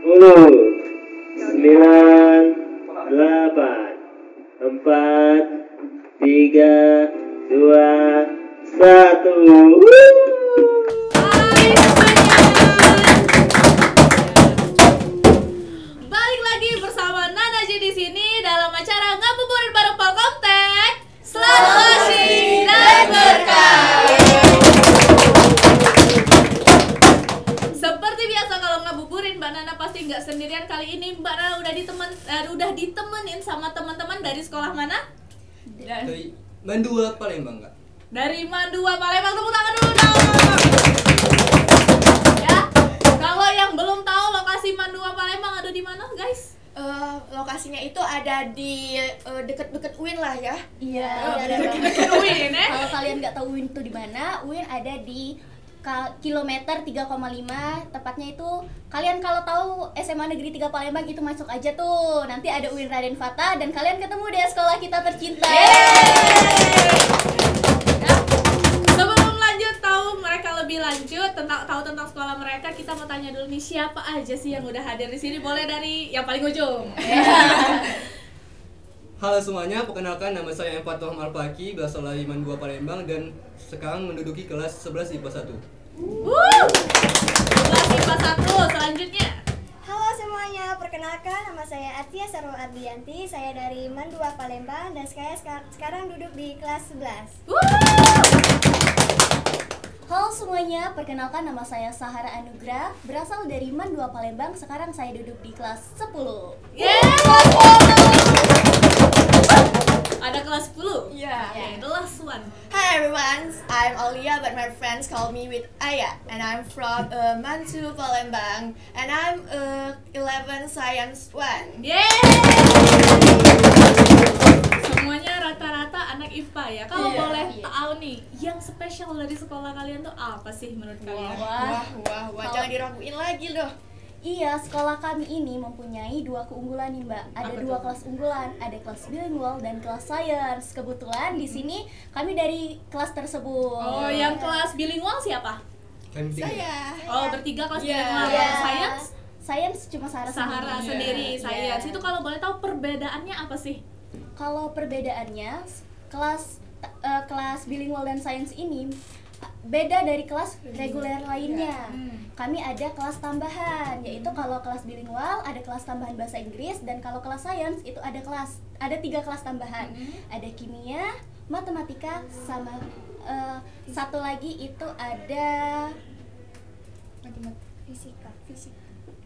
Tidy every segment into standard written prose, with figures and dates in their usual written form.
10, 9, 8, 4, 3, 2, 1. Balik lagi bersama Nana J di sini dalam acara Ngabuburit bareng Polkomtek. Selamat closing dan berkah. Seperti biasa kalau ngabuburit Mbak Nana pasti nggak sendirian. Kali ini Mbak Nana udah ditemenin sama teman-teman dari sekolah mana? Dari Mandua Palembang, Kak. Dari Mandua Palembang, tepuk tangan dulu dong. Ya, kalau yang belum tahu lokasi Mandua Palembang ada di mana, guys? Lokasinya itu ada di deket-deket UIN lah ya. Iya. Deket-deket UIN ya. Kalau kalian nggak tahu UIN itu di mana, UIN ada di kilometer 3,5, tepatnya itu kalian kalau tahu SMA Negeri 3 Palembang itu masuk aja tuh. Nanti ada UIN Raden Fata dan kalian ketemu deh sekolah kita tercinta. Nah, sebelum lanjut tahu mereka lebih lanjut tahu tentang sekolah mereka, kita mau tanya dulu nih siapa aja sih yang udah hadir di sini? Boleh dari yang paling ujung. Halo semuanya, perkenalkan nama saya Empat Toham Alpaki, berasal dari Mandua Palembang dan sekarang menduduki kelas 11 IPA 1. 11 IPA 1, selanjutnya. Halo semuanya, perkenalkan nama saya Atia Sarwa Ardianti. Saya dari Mandua Palembang dan saya sekarang duduk di kelas 11. Halo semuanya, perkenalkan nama saya Sahara Anugrah, berasal dari Mandua Palembang. Sekarang saya duduk di kelas 10. Ada kelas 10? Yeah. Okay, the last one. Hi everyone, I'm Alia but my friends call me with Aya and I'm from Mandu Palembang and I'm 11 Science 1. Yeay! Semuanya rata-rata anak IPA ya. Kalau Iya. boleh tahu nih, yang spesial dari sekolah kalian tuh apa sih menurut kalian? Wah, jangan diraguin lagi loh. Iya, sekolah kami ini mempunyai 2 keunggulan nih Mbak. Ada Apa 2 tuh? kelas unggulan, ada kelas bilingual dan kelas science. Kebetulan di sini kami dari kelas tersebut. Oh, yang kelas bilingual siapa? Kami tiga. Saya. Oh, bertiga kelas Iya. bilingual. Iya. Science? Science cuma Sahara Sahara sendiri, Iya. science. Itu kalau boleh tahu perbedaannya apa sih? Kalau perbedaannya, kelas bilingual dan science ini beda dari kelas reguler lainnya. Kami ada kelas tambahan, yaitu kalau kelas bilingual ada kelas tambahan bahasa Inggris, dan kalau kelas science itu ada 3 kelas tambahan. Ada kimia, matematika, sama satu lagi itu ada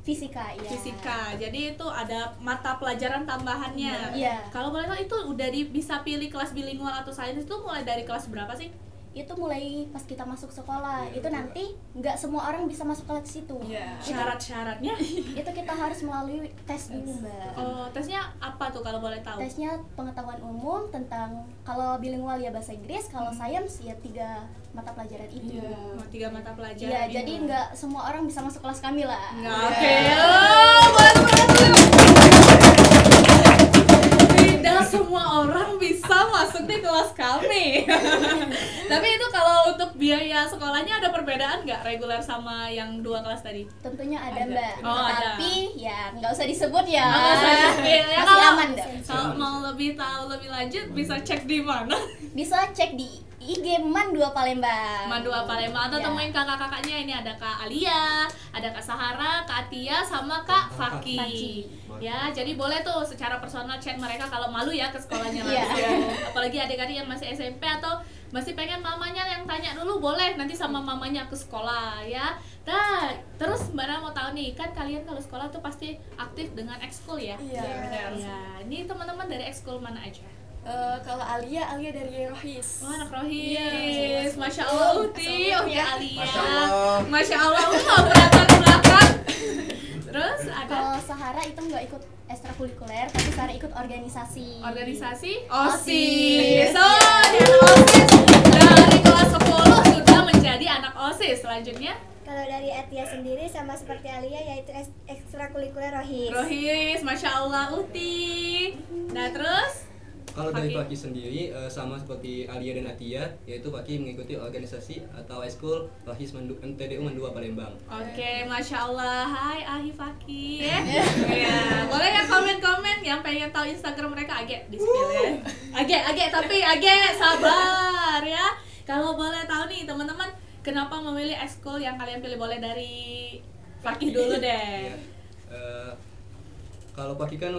fisika ya. Fisika. Jadi itu ada mata pelajaran tambahannya. Iya. Kalau boleh tahu itu udah bisa pilih kelas bilingual atau science itu mulai dari kelas berapa sih? Itu mulai pas kita masuk sekolah. Itu nanti nggak semua orang bisa masuk kelas situ. Syarat-syaratnya? Itu kita harus melalui tes dulu, Mbak. Oh, tesnya apa tuh kalau boleh tahu? Tesnya pengetahuan umum tentang, kalau bilingual ya bahasa Inggris, kalau science ya 3 mata pelajaran itu. Oh, 3 mata pelajaran. Iya, itu. jadi nggak semua orang bisa masuk kelas kami lah. Oke. Oh, boleh. Tidak semua orang bisa masuk di kelas kami. Tapi itu kalau untuk biaya sekolahnya ada perbedaan nggak reguler sama yang 2 kelas tadi? Tentunya ada, Mbak. Oh, ada. Tapi ya nggak usah disebut ya. Nggak usah disebut. Ya, Masih kalau- aman dah. Kalau mau lebih tahu lebih lanjut bisa cek di mana? Bisa cek di IG Mandua Palembang. Mandua Palembang atau Ya. temuin kakak-kakaknya, ini ada Kak Alia, ada Kak Sahara, Kak Atia, sama Kak Faki. Faki. Ya, jadi boleh tuh secara personal chat mereka kalau malu ya ke sekolahnya Iya. langsung. Apalagi adik-adik yang masih SMP atau masih pengen mamanya yang tanya dulu, boleh nanti sama mamanya ke sekolah ya. Nah, terus Mbak Nana mau tahu nih, kan kalian kalau sekolah tuh pasti aktif dengan ekskul ya? Iya, benar. Ya, ini teman-teman dari ekskul mana aja? Kalau Alia dari Rohis. Oh, anak Rohis. Iya, Masya Allah, Uti. Oke, ya. Alia. Masya Allah. Masya Allah, mau berangkat belakang. Terus ada Kalau Sahara itu nggak ikut ekstrakurikuler, tapi Sahara ikut organisasi. organisasi OSIS. So, dia anak OSIS dari kelas 10 sudah menjadi anak OSIS. Selanjutnya Kalau dari Atia sendiri sama seperti Alia yaitu ekstrakurikuler Rohis. Rohis, Masya Allah, Uti. Nah, terus Kalau dari Faki? Faki sendiri sama seperti Alia dan Atia, yaitu Faki mengikuti organisasi atau eskul Rohis MTDU Mandua Palembang. Oke, Masya Allah. Hai Ahi Faki ya. Ya, boleh ya komen-komen yang pengen tahu Instagram mereka agak di spill ya. Agak sabar ya. Kalau boleh tahu nih teman-teman, kenapa memilih eskul yang kalian pilih? Boleh dari Faki dulu deh. Kalau Faki kan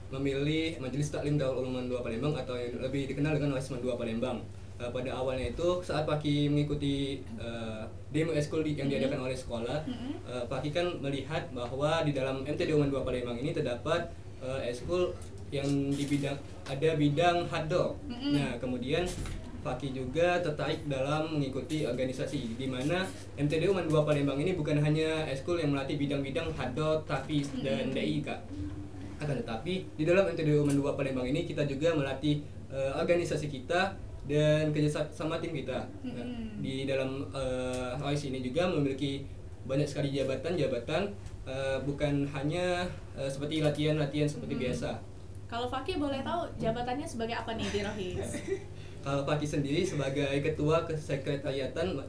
memilih Majelis Taklim Darul Ulum Mandua Palembang atau yang lebih dikenal dengan Rohis Mandua Palembang. Pada awalnya itu saat Faki mengikuti demo eskul yang diadakan oleh sekolah, Faki kan melihat bahwa di dalam MTDU Mandua Palembang ini terdapat eskul yang di bidang haddo. Nah, kemudian Faki juga tertarik dalam mengikuti organisasi di mana MTDU Mandua Palembang ini bukan hanya eskul yang melatih bidang-bidang haddo, tapis dan DI, Kak. Akan tetapi di dalam MTDU Mandua Palembang ini kita juga melatih organisasi kita dan kerjasama tim kita. Di dalam Rohis ini juga memiliki banyak sekali jabatan-jabatan, bukan hanya seperti latihan-latihan seperti biasa. Kalau Faki boleh tahu jabatannya sebagai apa nih di Rohis? Kalau Faki sendiri sebagai ketua kesekretariatan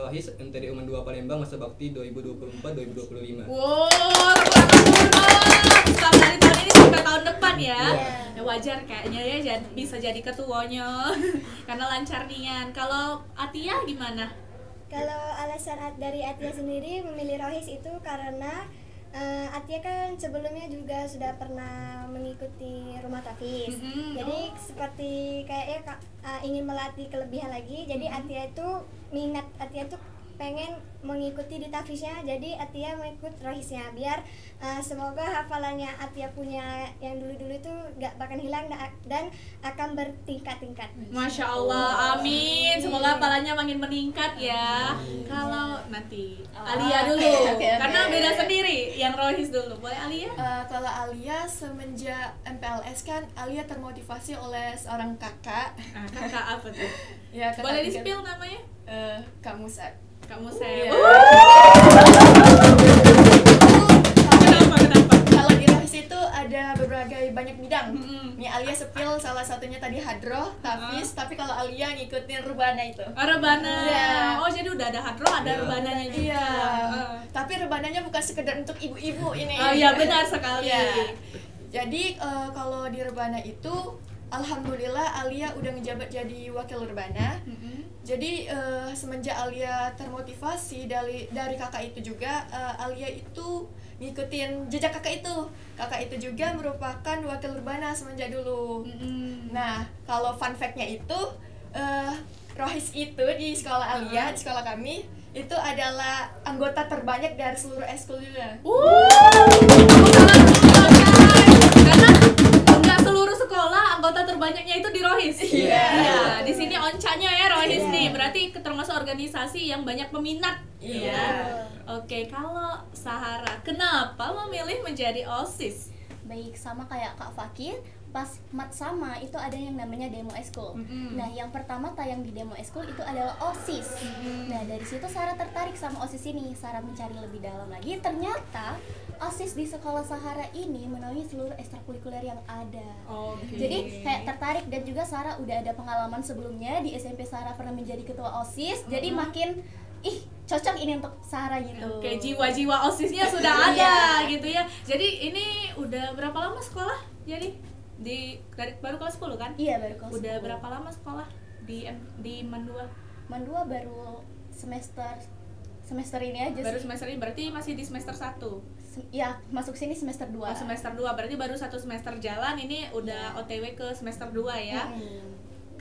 Rohis MTDU Mandua Palembang masa bakti 2024-2025. Wow, setelah dari tahun ini sampai tahun depan ya. Ya wajar kayaknya ya bisa jadi ketuanya karena lancar nian. Kalau Atia gimana? Kalau alasan dari Atia sendiri memilih Rohis itu karena Atia kan sebelumnya juga sudah pernah mengikuti rumah tafis. Jadi seperti kayaknya ingin melatih kelebihan lagi. Jadi Atia itu minat, Atia tuh pengen mengikuti di tafisnya, jadi Atia mengikut Rohisnya biar semoga hafalannya Atia punya yang dulu-dulu itu gak bakal hilang dan akan bertingkat-tingkat. Masya Allah, amin. Semoga hafalannya makin meningkat ya. Kalau nanti Alia dulu, karena beda sendiri. Yang Rohis dulu, boleh Alia? Kalau Alia semenjak MPLS kan Alia termotivasi oleh seorang kakak. Kakak apa tuh? Ya, kakak Boleh tiga- di-spill namanya? Kak Musa. Kamu saya. Iya. Kenapa? Kalau di Rohis itu ada banyak bidang. Nih Alia sepil salah satunya tadi hadroh, tafis, tapi kalau Alia ngikutin rubana itu. Rebana. Iya. Oh, jadi udah ada hadroh, ada rebananya juga. Iya. Tapi rebananya bukan sekedar untuk ibu-ibu ini. Oh iya, benar sekali. Iya. Jadi kalau di rebana itu alhamdulillah Alia udah ngejabat jadi wakil rebana. Jadi semenjak Alia termotivasi dari kakak itu juga, Alia itu ngikutin jejak kakak itu. Kakak itu juga merupakan wakil rebana semenjak dulu. Nah, kalau fun fact-nya itu Rohis itu di sekolah Alia, di sekolah kami itu adalah anggota terbanyak dari seluruh eskul juga. Karena enggak seluruh sekolah anggota terbanyaknya itu di Rohis. Iya. Iya, di sini oncanya ya Rohis nih. Berarti termasuk organisasi yang banyak peminat. Iya. Oke, kalau Sahara, kenapa memilih menjadi OSIS? Baik, sama kayak Kak Fakir, pas mat sama itu ada yang namanya demo eskul. Nah, yang pertama tayang di demo eskul itu adalah OSIS. Nah, dari situ Sarah tertarik sama OSIS ini. Sarah mencari lebih dalam lagi, ternyata OSIS di sekolah Sahara ini menaungi seluruh ekstrakurikuler yang ada. Oke. Jadi kayak tertarik, dan juga Sarah udah ada pengalaman sebelumnya di SMP. Sarah pernah menjadi ketua OSIS, jadi makin cocok ini untuk Sarah gitu. Oke, jiwa-jiwa OSISnya sudah ada gitu ya. Jadi ini udah berapa lama sekolah? Jadi dari baru kelas 10 kan? Iya, baru kelas Udah 10. berapa lama sekolah di Mandua? Mandua baru semester ini aja Baru sih. semester ini, berarti masih di semester 1. Ya, masuk sini semester 2. Oh, semester 2, berarti baru 1 semester jalan, ini udah OTW ke semester 2 ya.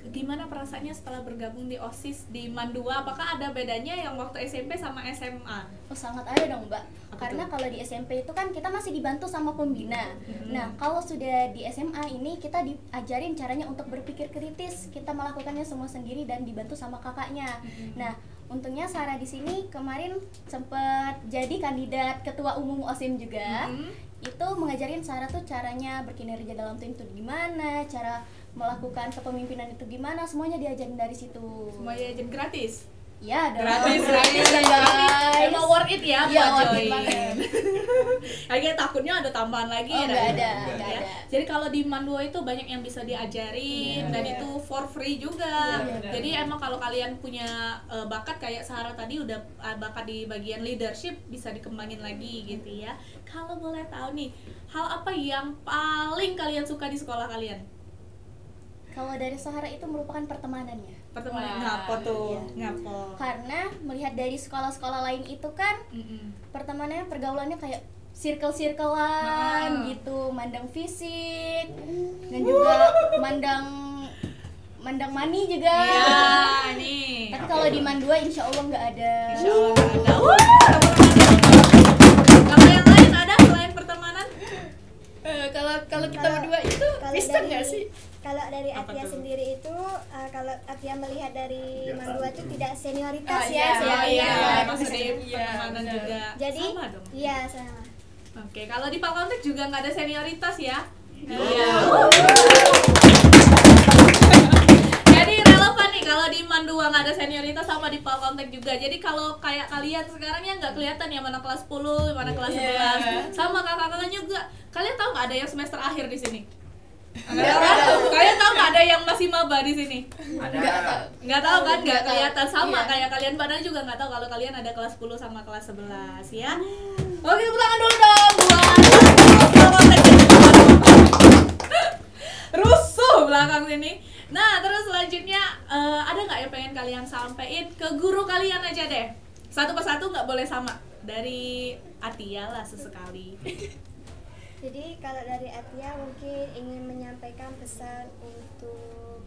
Gimana perasaannya setelah bergabung di OSIS di Mandua? Apakah ada bedanya yang waktu SMP sama SMA? Oh, sangat ada dong, Mbak. Apa Karena tuh? kalau di SMP itu kan kita masih dibantu sama pembina. Nah, kalau sudah di SMA ini kita diajarin caranya untuk berpikir kritis. Kita melakukannya semua sendiri dan dibantu sama kakaknya. Nah, untungnya Sarah di sini kemarin sempat jadi kandidat ketua umum OSIM juga. Itu mengajarin Sarah tuh caranya berkinerja dalam tim itu gimana, cara melakukan kepemimpinan itu gimana, semuanya diajarin dari situ. Semuanya jadi gratis? Iya dong. Gratis guys. emang worth it ya Iya, buat worth it join. banget. Kayaknya takutnya ada tambahan lagi Oh, ya, nggak dari ada, Mandua nggak ya. ada. Jadi kalau di Mandua itu banyak yang bisa diajarin dan itu for free juga. Jadi emang kalau kalian punya bakat kayak Sarah tadi udah bakat di bagian leadership bisa dikembangin lagi gitu ya. Kalau boleh tahu nih, hal apa yang paling kalian suka di sekolah kalian? Kalau dari Sahara itu merupakan pertemanannya. Pertemanan Wah, ngapo tuh? iya. Ngapo? Karena melihat dari sekolah-sekolah lain itu kan pertemanannya, pergaulannya kayak circle-circlean gitu, mandang fisik dan juga mandang money juga. Iya, nih. Tapi kalau di Mandua insya Allah nggak ada. Insya Allah nggak ada. Kalau yang lain ada selain pertemanan? Kalau kita berdua itu Kalau bisa dari- nggak sih? Kalau dari Apa Atia tuh? sendiri itu, kalau Atia melihat dari Mandua itu tidak senioritas Ah, ya, iya, senioritas. Masuk di Iya, pertemanan benar. juga. Jadi, Sama dong. iya sama. Oke, kalau di Palkontek juga nggak ada senioritas ya? Iya. Jadi relevan nih kalau di Mandua nggak ada senioritas sama di Palkontek juga. Jadi kalau kayak kalian sekarang ya nggak kelihatan ya mana kelas 10, mana kelas 11. Sama kakak-kakaknya juga. Kalian tahu nggak ada yang semester akhir di sini? Nggak tahu. Kalian tahu nggak ada yang masih maba di sini? Nggak tahu kan? Nggak kelihatan sama Iya. kayak kalian padahal juga nggak tahu kalau kalian ada kelas 10 sama kelas 11 ya. Oke, tepuk tangan dulu dong buat Palkontek. Rusuh belakang sini. Nah, terus selanjutnya ada nggak yang pengen kalian sampaikan ke guru kalian aja deh? Satu persatu, nggak boleh sama. Dari Atia lah sesekali. Jadi kalau dari Atia mungkin ingin menyampaikan pesan untuk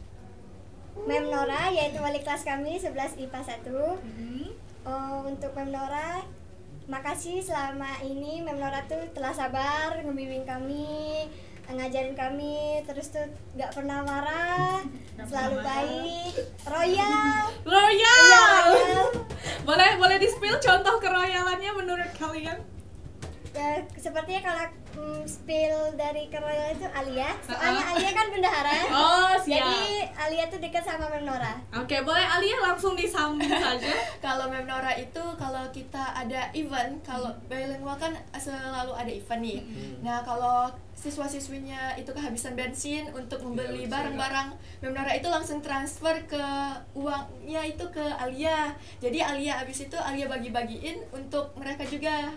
Mem Nora, yaitu wali kelas kami 11 IPA 1. Untuk Mem Nora, makasih selama ini Mem Nora tuh telah sabar ngebimbing kami, ngajarin kami, terus tuh gak pernah marah, selalu baik, royal. Royal. Iya, royal. Boleh di-spill contoh keroyalannya menurut kalian? Ya, sepertinya kalau spill dari keroyal itu Alia, soalnya Alia kan bendahara. Oh, siap. Jadi Alia tuh dekat sama Mem Nora. Oke, boleh Alia langsung disambung saja. Kalau Mem Nora itu kalau kita ada event, kalau bilingual kan selalu ada event nih. Nah, kalau siswa-siswinya itu kehabisan bensin untuk membeli bisa, barang-barang, Mem Nora itu langsung transfer ke uangnya itu ke Alia. Jadi Alia abis itu Alia bagi-bagiin untuk mereka juga.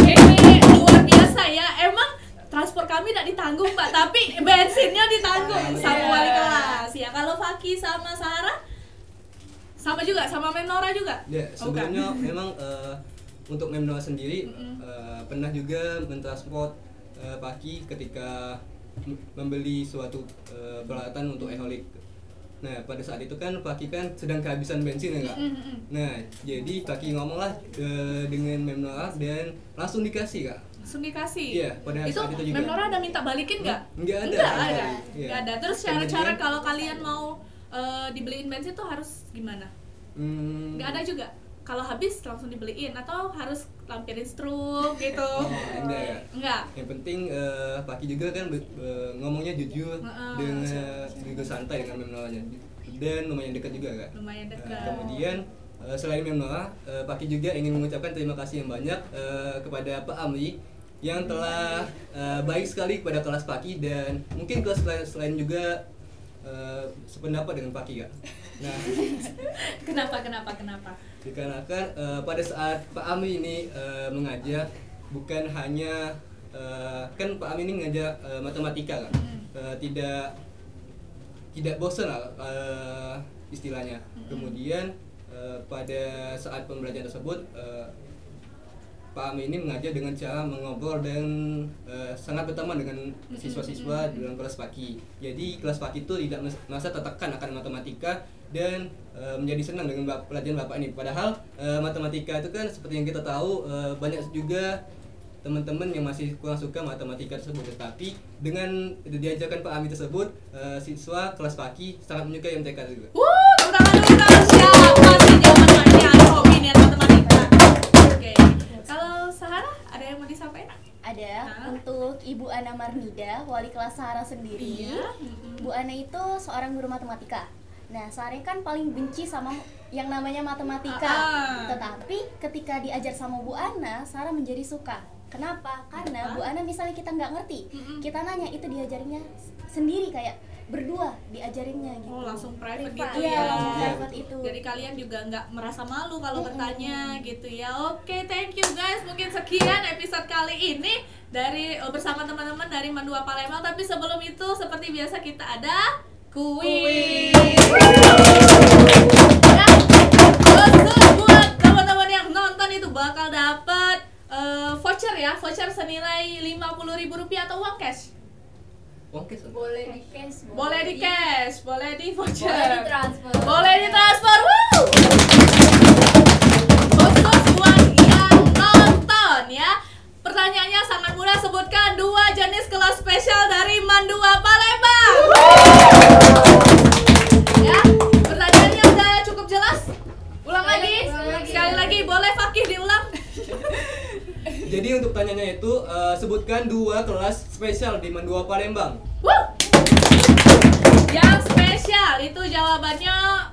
Ini luar biasa ya. Emang transport kami tidak ditanggung Mbak, tapi bensinnya ditanggung sama wali kelas ya. Kalau Faki sama Sarah sama juga, sama Mem Nora juga? Ya, Oh, bukan. sebelumnya memang untuk Mem Nora sendiri pernah juga mentransport Paki ketika membeli suatu peralatan untuk eholik. Nah, pada saat itu kan Paki kan sedang kehabisan bensin ya Kak? Nah, jadi Paki ngomonglah dengan Mem Nora dan langsung dikasih Kak. Langsung dikasih? Iya, pada itu saat itu juga. Mem Nora ada minta balikin nggak? Nggak ada. Nggak ada. Iya. Nggak ada. Terus cara-cara Kemudian- kalau kalian mau dibeliin bensin tuh harus gimana? Nggak ada juga? Kalau habis langsung dibeliin atau harus lampirin struk gitu? Enggak ya. Enggak. Yang penting Paki juga kan ngomongnya jujur dengan juga santai dengan Mem Noranya dan lumayan dekat juga Kak. Lumayan dekat. Kemudian selain Mem Nora, Paki juga ingin mengucapkan terima kasih yang banyak kepada Pak Amri yang telah baik sekali kepada kelas Paki dan mungkin kelas lain juga sependapat dengan Paki Kak. Nah, Kenapa? dikarenakan pada saat Pak Ami ini mengajar bukan hanya kan Pak Ami ini mengajar matematika kan, tidak bosan lah istilahnya. Kemudian pada saat pembelajaran tersebut Pak Ami ini mengajar dengan cara mengobrol dan sangat berteman dengan siswa-siswa dalam kelas Paki. Jadi kelas Paki itu tidak merasa tertekan akan matematika dan menjadi senang dengan pelajaran Bapak ini. Padahal matematika itu kan seperti yang kita tahu banyak juga teman-teman yang masih kurang suka matematika tersebut. Tetapi dengan diajarkan Pak Ami tersebut, siswa kelas Paki sangat menyukai MTK juga. Tepuk tangan dulu dong. Siapa sih jawabannya ada hobi niat matematika? Oke. Kalau Sahara ada yang mau disampaikan? Ada Hah? untuk Ibu Ana Marnida, wali kelas Sahara sendiri. Iya. Bu Ana itu seorang guru matematika. Nah, Sare kan paling benci sama yang namanya matematika. Tetapi ketika diajar sama Bu Ana, Sarah menjadi suka. Kenapa? Karena Bu Ana misalnya kita nggak ngerti, kita nanya itu diajarinnya sendiri kayak berdua diajarinnya gitu. Oh, langsung private Privat. gitu Iya, ya. langsung private itu. Jadi kalian juga nggak merasa malu kalau bertanya gitu ya. Oke, thank you guys. Mungkin sekian episode kali ini dari bersama teman-teman dari Mandua Palembang. Tapi sebelum itu seperti biasa kita ada kuis. Ya, khusus buat teman-teman yang nonton itu bakal dapat voucher ya, voucher senilai Rp50.000 atau uang cash. Uang cash. Boleh di cash, Boleh di cash, boleh di voucher, boleh ditransfer. boleh ditransfer. Woo! Khusus buat yang nonton ya. Pertanyaannya sangat mudah, sebutkan 2 jenis kelas spesial dari Mandua Palembang. Ya, pertanyaannya udah cukup jelas? Ulang lagi? Sekali lagi, boleh Fakih diulang? Jadi untuk tanyanya itu sebutkan 2 kelas spesial di Mandua Palembang. Wuh! Yang spesial itu jawabannya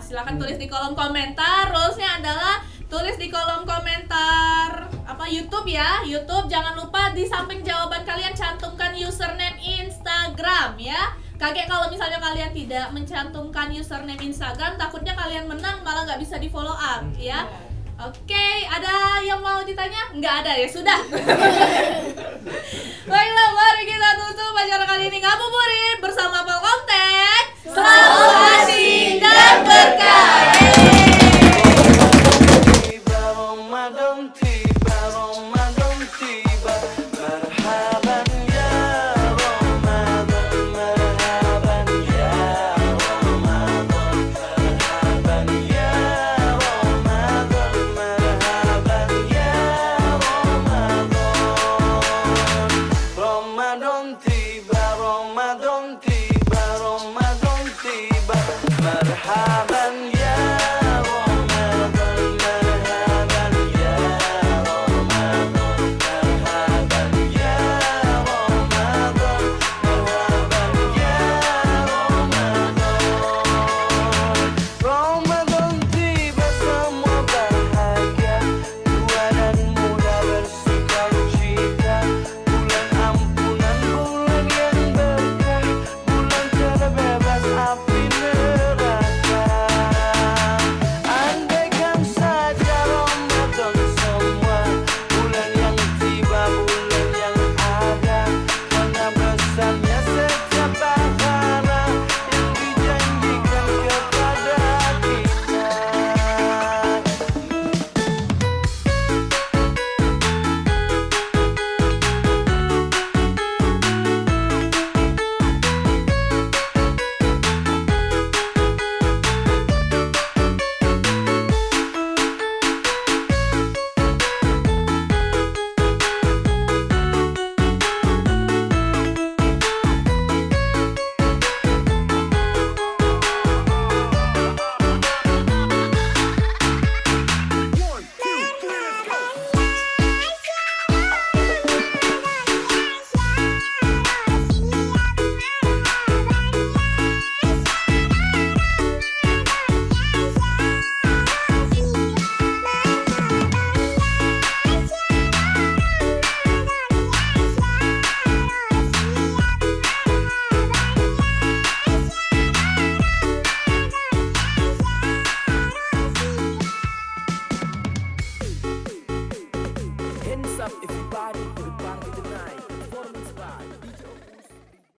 silakan tulis di kolom komentar. Rulesnya adalah tulis di kolom komentar YouTube ya. YouTube jangan lupa di samping jawaban kalian cantumkan username Instagram ya. Kaget kalau misalnya kalian tidak mencantumkan username Instagram, takutnya kalian menang malah nggak bisa di follow up ya. Oke, ada yang mau ditanya? Nggak ada ya, sudah. Baiklah, mari kita tutup acara kali ini ngabuburit bersama Polkomtek. Selalu asik dan berkah.